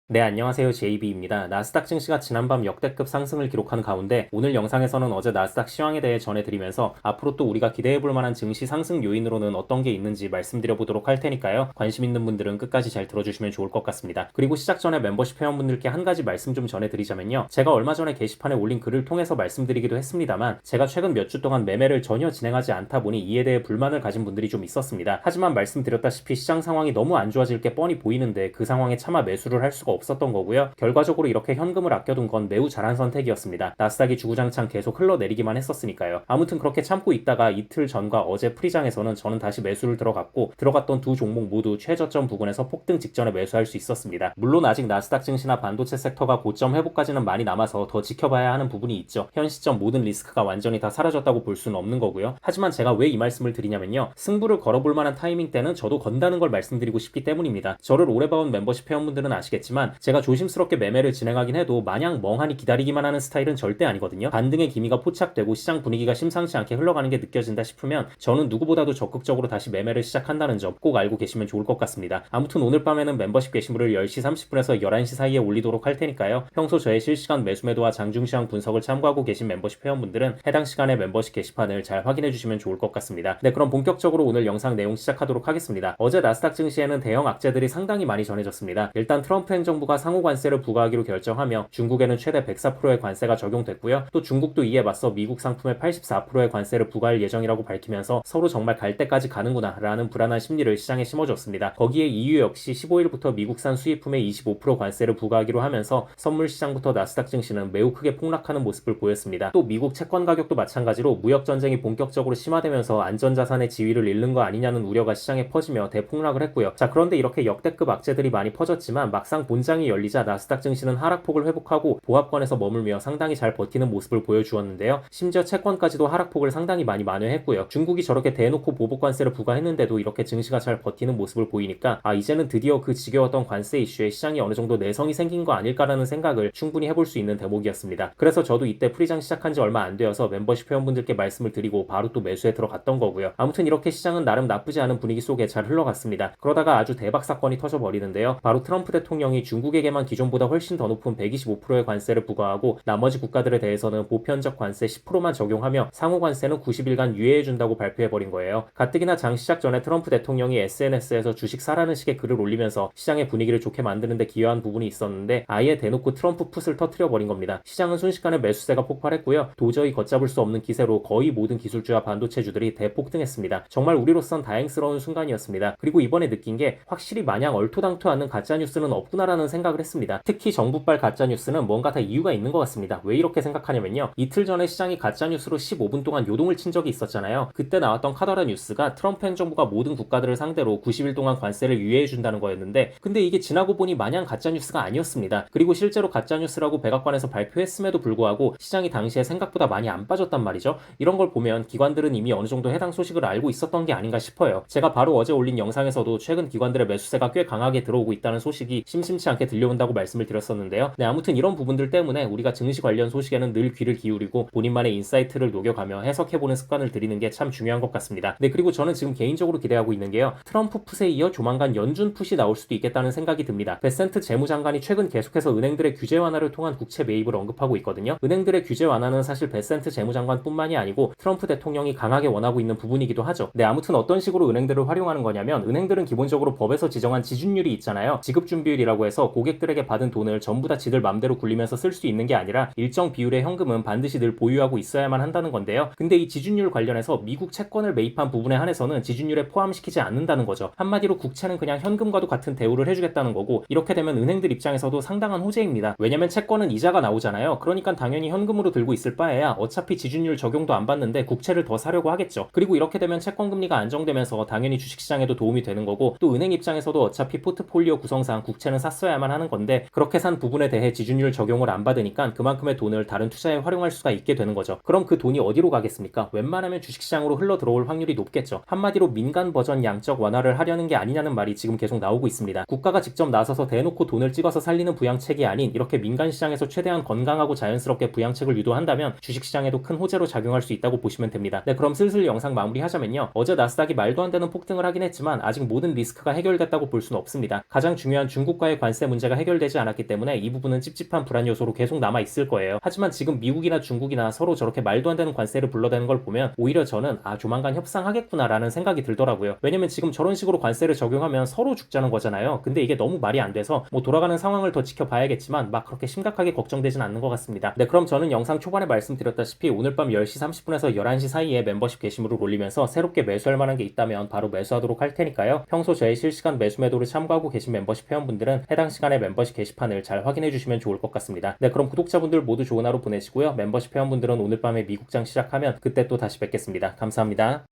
네, 안녕하세요. JB입니다. 나스닥 증시가 지난밤 역대급 상승을 기록한 가운데 오늘 영상에서는 어제 나스닥 시황에 대해 전해드리면서 앞으로 또 우리가 기대해볼 만한 증시 상승 요인으로는 어떤 게 있는지 말씀드려보도록 할 테니까요. 관심 있는 분들은 끝까지 잘 들어주시면 좋을 것 같습니다. 그리고 시작 전에 멤버십 회원분들께 한 가지 말씀 좀 전해드리자면요. 제가 얼마 전에 게시판에 올린 글을 통해서 말씀드리기도 했습니다만 제가 최근 몇 주 동안 매매를 전혀 진행하지 않다 보니 이에 대해 불만을 가진 분들이 좀 있었습니다. 하지만 말씀드렸다시피 시장 상황이 너무 안 좋아질 게 뻔히 보이는데 그 상황에 차마 매수를 할 수가 없었던 거고요. 결과적으로 이렇게 현금을 아껴둔 건 매우 잘한 선택이었습니다. 나스닥이 주구장창 계속 흘러내리기만 했었으니까요. 아무튼 그렇게 참고 있다가 이틀 전과 어제 프리장에서는 저는 다시 매수를 들어갔고 들어갔던 두 종목 모두 최저점 부근에서 폭등 직전에 매수할 수 있었습니다. 물론 아직 나스닥 증시나 반도체 섹터가 고점 회복까지는 많이 남아서 더 지켜봐야 하는 부분이 있죠. 현 시점 모든 리스크가 완전히 다 사라졌다고 볼 수는 없는 거고요. 하지만 제가 왜 이 말씀을 드리냐면요. 승부를 걸어볼 만한 타이밍 때는 저도 건다는 걸 말씀드리고 싶기 때문입니다. 저를 오래 봐온 멤버십 회원분들은 아시겠지만 제가 조심스럽게 매매를 진행하긴 해도 마냥 멍하니 기다리기만 하는 스타일은 절대 아니거든요. 반등의 기미가 포착되고 시장 분위기가 심상치 않게 흘러가는 게 느껴진다 싶으면 저는 누구보다도 적극적으로 다시 매매를 시작한다는 점 꼭 알고 계시면 좋을 것 같습니다. 아무튼 오늘 밤에는 멤버십 게시물을 10시 30분에서 11시 사이에 올리도록 할 테니까요. 평소 저의 실시간 매수 매도와 장중 시황 분석을 참고하고 계신 멤버십 회원분들은 해당 시간에 멤버십 게시판을 잘 확인해 주시면 좋을 것 같습니다. 네, 그럼 본격적으로 오늘 영상 내용 시작하도록 하겠습니다. 어제 나스닥 증시에는 대형 악재들이 상당히 많이 전해졌습니다. 일단 트럼프 행정부가 상호 관세를 부과하기로 결정하며 중국에는 최대 104%의 관세가 적용됐고요. 또 중국도 이에 맞서 미국 상품에 84%의 관세를 부과할 예정이라고 밝히면서 서로 정말 갈 때까지 가는구나 라는 불안한 심리를 시장에 심어줬습니다. 거기에 EU 역시 15일부터 미국산 수입품에 25% 관세를 부과하기로 하면서 선물 시장부터 나스닥 증시는 매우 크게 폭락하는 모습을 보였습니다. 또 미국 채권 가격도 마찬가지로 무역 전쟁이 본격적으로 심화되면서 안전자산의 지위를 잃는 거 아니냐는 우려가 시장에 퍼지며 대폭락을 했고요. 자, 그런데 이렇게 역대급 악재들이 많이 퍼졌지만 막상 본장이 열리자 나스닥 증시는 하락폭을 회복하고 보합권에서 머물며 상당히 잘 버티는 모습을 보여주었는데요. 심지어 채권까지도 하락폭을 상당히 많이 만회했고요. 중국이 저렇게 대놓고 보복 관세를 부과했는데도 이렇게 증시가 잘 버티는 모습을 보이니까 이제는 드디어 그 지겨웠던 관세 이슈에 시장이 어느 정도 내성이 생긴 거 아닐까라는 생각을 충분히 해볼 수 있는 대목이었습니다. 그래서 저도 이때 프리장 시작한 지 얼마 안 되어서 멤버십 회원분들께 말씀을 드리고 바로 또 매수에 들어갔던 거고요. 아무튼 이렇게 시장은 나름 나쁘지 않은 분위기 속에 잘 흘러갔습니다. 그러다가 아주 대박 사건이 터져버리는데요. 바로 트럼프 대통령이 중국에게만 기존보다 훨씬 더 높은 125%의 관세를 부과하고 나머지 국가들에 대해서는 보편적 관세 10%만 적용하며 상호 관세는 90일간 유예해준다고 발표해버린 거예요. 가뜩이나 장 시작 전에 트럼프 대통령이 SNS에서 주식 사라는 식의 글을 올리면서 시장의 분위기를 좋게 만드는데 기여한 부분이 있었는데 아예 대놓고 트럼프 풋을 터뜨려버린 겁니다. 시장은 순식간에 매수세가 폭발했고요. 도저히 걷잡을 수 없는 기세로 거의 모든 기술주와 반도체주들이 대폭등했습니다. 정말 우리로선 다행스러운 순간이었습니다. 그리고 이번에 느낀 게 확실히 마냥 얼토당토 않는 가짜뉴스는 없구나라는 생각을 했습니다. 특히 정부발 가짜뉴스는 뭔가 다 이유가 있는 것 같습니다. 왜 이렇게 생각하냐면요. 이틀 전에 시장이 가짜뉴스로 15분 동안 요동을 친 적이 있었잖아요. 그때 나왔던 카더라 뉴스가 트럼프 행정부가 모든 국가들을 상대로 90일 동안 관세를 유예해준다는 거였는데 근데 이게 지나고 보니 마냥 가짜뉴스가 아니었습니다. 그리고 실제로 가짜뉴스라고 백악관에서 발표했음에도 불구하고 시장이 당시에 생각보다 많이 안 빠졌단 말이죠. 이런 걸 보면 기관들은 이미 어느 정도 해당 소식을 알고 있었던 게 아닌가 싶어요. 제가 바로 어제 올린 영상에서도 최근 기관들의 매수세가 꽤 강하게 들어오고 있다는 소식이 심심치 않게 들려온다고 말씀을 드렸었는데요. 네, 아무튼 이런 부분들 때문에 우리가 증시 관련 소식에는 늘 귀를 기울이고 본인만의 인사이트를 녹여가며 해석해보는 습관을 들이는 게 참 중요한 것 같습니다. 네, 그리고 저는 지금 개인적으로 기대하고 있는 게요. 트럼프 풋에 이어 조만간 연준 풋이 나올 수도 있겠다는 생각이 듭니다. 베센트 재무장관이 최근 계속해서 은행들의 규제 완화를 통한 국채 매입을 언급하고 있거든요. 은행들의 규제 완화는 사실 베센트 재무장관뿐만이 아니고 트럼프 대통령이 강하게 원하고 있는 부분이기도 하죠. 네, 아무튼 어떤 식으로 은행들을 활용하는 거냐면 은행들은 기본적으로 법에서 지정한 지준율이 있잖아요. 지급준비율이라고 해서 고객들에게 받은 돈을 전부 다 지들 맘대로 굴리면서 쓸 수 있는 게 아니라 일정 비율의 현금은 반드시 늘 보유하고 있어야만 한다는 건데요. 근데 이 지준율 관련해서 미국 채권을 매입한 부분에 한해서는 지준율에 포함시키지 않는다는 거죠. 한마디로 국채는 그냥 현금과도 같은 대우를 해주겠다는 거고 이렇게 되면 은행들 입장에서도 상당한 호재입니다. 왜냐면 채권은 이자가 나오잖아요. 그러니까 당연히 현금으로 들고 있을 바에야 어차피 지준율 적용도 안 받는데 국채를 더 사려고 하겠죠. 그리고 이렇게 되면 채권 금리가 안정되면서 당연히 주식시장에도 도움이 되는 거고 또 은행 입장에서도 어차피 포트폴리오 구성상 국채는 샀어야만 하는 건데 그렇게 산 부분에 대해 지준율 적용을 안 받으니까 그만큼의 돈을 다른 투자에 활용할 수가 있게 되는 거죠. 그럼 그 돈이 어디로 가겠습니까? 웬만하면 주식시장으로 흘러 들어올 확률이 높겠죠. 한마디로 민간 버전 양적 완화를 하려는 게 아니냐는 말이 지금 계속 나오고 있습니다. 국가가 직접 나서서 대놓고 돈을 찍어서 살리는 부양책이 아닌 이렇게 민간 시장에서 최대한 건강하고 자연스럽게 부양책을 유도한다면 주식시장에도 큰 호재로 작용할 수 있다고 보시면 됩니다. 네, 그럼 슬슬 영상 마무리하자면요. 어제 나스닥이 말도 안 되는 폭등을 하긴 했지만 아직 모든 리스크가 해결됐다고 볼 수는 없습니다. 가장 중요한 중국과의 관세 관세 문제가 해결되지 않았기 때문에 이 부분은 찝찝한 불안 요소로 계속 남아 있을 거예요. 하지만 지금 미국이나 중국이나 서로 저렇게 말도 안 되는 관세를 불러대는 걸 보면 오히려 저는 조만간 협상하겠구나라는 생각이 들더라고요. 왜냐면 지금 저런 식으로 관세를 적용하면 서로 죽자는 거잖아요. 근데 이게 너무 말이 안 돼서 뭐 돌아가는 상황을 더 지켜봐야겠지만 막 그렇게 심각하게 걱정되진 않는 것 같습니다. 네, 그럼 저는 영상 초반에 말씀드렸다시피 오늘 밤 10시 30분에서 11시 사이에 멤버십 게시물을 올리면서 새롭게 매수할 만한 게 있다면 바로 매수하도록 할 테니까요. 평소 저의 실시간 매수 매도를 참고하고 계신 멤버십 회원분들은 해당 시간에 멤버십 게시판을 잘 확인해 주시면 좋을 것 같습니다. 네, 그럼 구독자분들 모두 좋은 하루 보내시고요. 멤버십 회원분들은 오늘 밤에 미국장 시작하면 그때 또 다시 뵙겠습니다. 감사합니다.